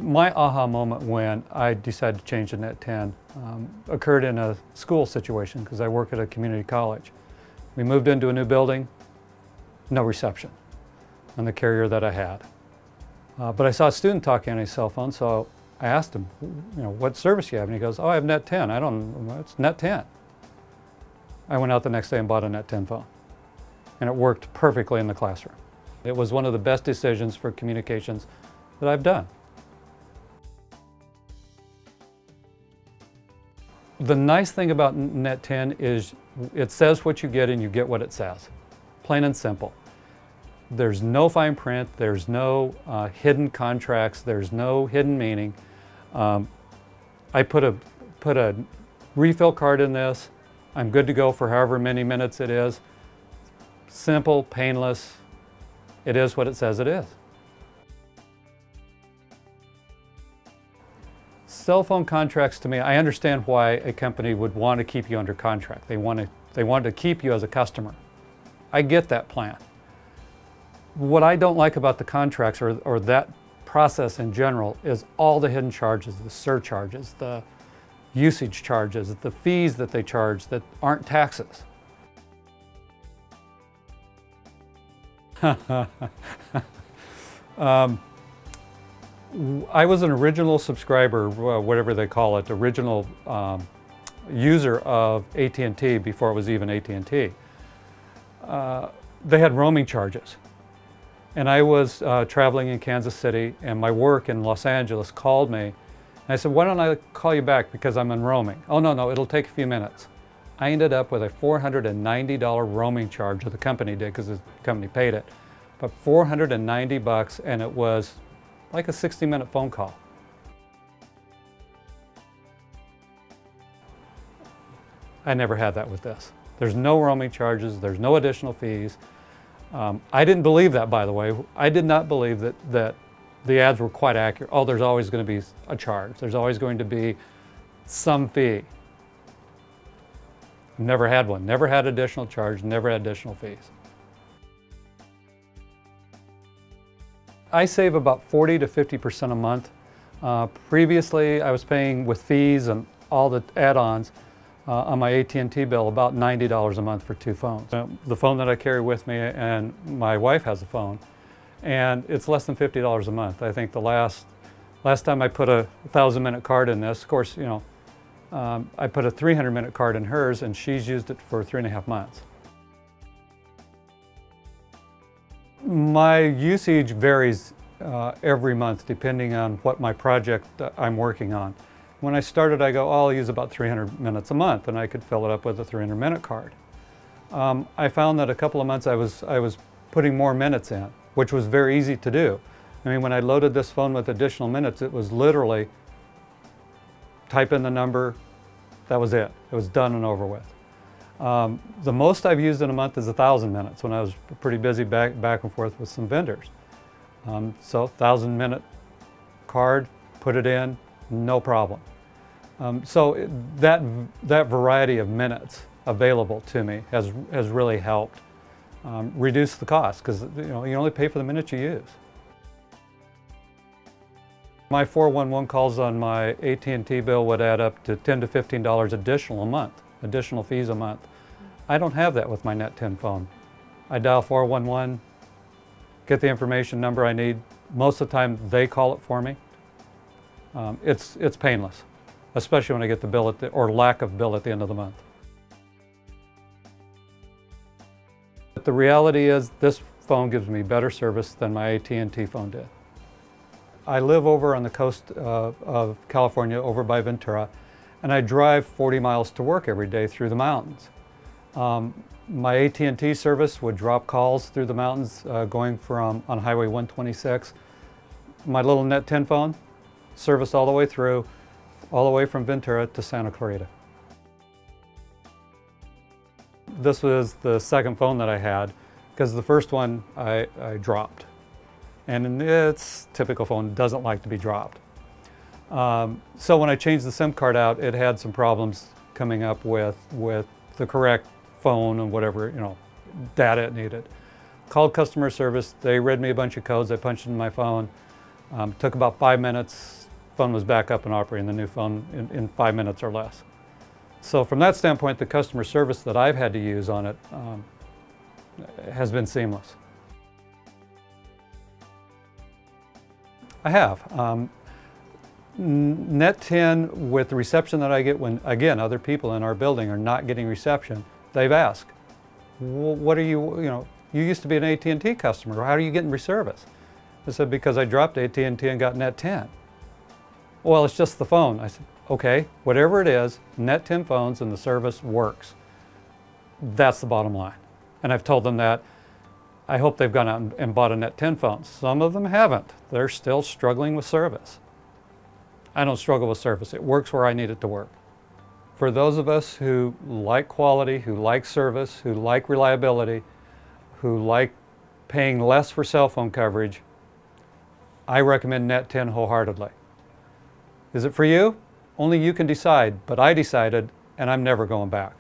My aha moment when I decided to change to Net10 occurred in a school situation because I work at a community college. We moved into a new building, no reception on the carrier that I had. But I saw a student talking on his cell phone, so I asked him, what service do you have? And he goes, oh, I have Net10. I don't know, it's Net10. I went out the next day and bought a Net10 phone, and it worked perfectly in the classroom. It was one of the best decisions for communications that I've done. The nice thing about Net10 is it says what you get and you get what it says. Plain and simple. There's no fine print, there's no hidden contracts, there's no hidden meaning. I put a refill card in this. I'm good to go for however many minutes it is. Simple, painless. It is what it says it is. Cell phone contracts, to me, I understand why a company would want to keep you under contract. They want to keep you as a customer. I get that plan. What I don't like about the contracts or that process in general is all the hidden charges, the surcharges, the usage charges, the fees that they charge that aren't taxes. I was an original subscriber, whatever they call it, original user of AT&T before it was even AT&T. They had roaming charges. And I was traveling in Kansas City, and my work in Los Angeles called me. And I said, why don't I call you back because I'm in roaming? Oh, no, it'll take a few minutes. I ended up with a $490 roaming charge, or the company did because the company paid it. But $490, and it was like a 60-minute phone call. I never had that with this. There's no roaming charges, there's no additional fees. I didn't believe that, by the way. I did not believe that the ads were quite accurate. Oh, there's always going to be a charge. There's always going to be some fee. Never had one. Never had additional charge, never had additional fees. I save about 40 to 50% a month. Previously, I was paying with fees and all the add-ons on my AT&T bill about $90 a month for 2 phones. The phone that I carry with me, and my wife has a phone, and it's less than $50 a month. I think the last time I put a 1,000-minute card in this, of course, I put a 300-minute card in hers, and she's used it for 3.5 months. My usage varies every month depending on what my project I'm working on. When I started, I go, oh, I'll use about 300 minutes a month, and I could fill it up with a 300-minute card. I found that a couple of months I was putting more minutes in, which was very easy to do. I mean, when I loaded this phone with additional minutes, it was literally type in the number, that was it. It was done and over with. The most I've used in a month is 1,000 minutes when I was pretty busy back and forth with some vendors. So 1,000-minute card, put it in, no problem. So that variety of minutes available to me has really helped reduce the cost because you only pay for the minutes you use. My 411 calls on my AT&T bill would add up to $10 to $15 additional a month, additional fees a month. I don't have that with my Net10 phone. I dial 411, get the information number I need. Most of the time they call it for me. It's painless, especially when I get the bill or lack of bill at the end of the month. But the reality is this phone gives me better service than my AT&T phone did. I live over on the coast of California, over by Ventura, and I drive 40 miles to work every day through the mountains. My AT&T service would drop calls through the mountains going on Highway 126. My little Net10 phone, service all the way through, all the way from Ventura to Santa Clarita. This was the second phone that I had because the first one I dropped. And it's typical phone, doesn't like to be dropped. So when I changed the SIM card out, it had some problems coming up with the correct phone and whatever data it needed. Called customer service, they read me a bunch of codes, I punched in my phone. Took about 5 minutes, phone was back up and operating, the new phone in 5 minutes or less. So from that standpoint, the customer service that I've had to use on it has been seamless. I have. Net10, with the reception that I get when, again, other people in our building are not getting reception, they've asked, what are you used to be an AT&T customer, how are you getting service? I said, because I dropped AT&T and got Net10. Well, it's just the phone. I said, okay, whatever it is, Net10 phones and the service works. That's the bottom line. And I've told them that. I hope they've gone out and bought a Net10 phone. Some of them haven't. They're still struggling with service. I don't struggle with service. It works where I need it to work. For those of us who like quality, who like service, who like reliability, who like paying less for cell phone coverage, I recommend Net10 wholeheartedly. Is it for you? Only you can decide, but I decided, and I'm never going back.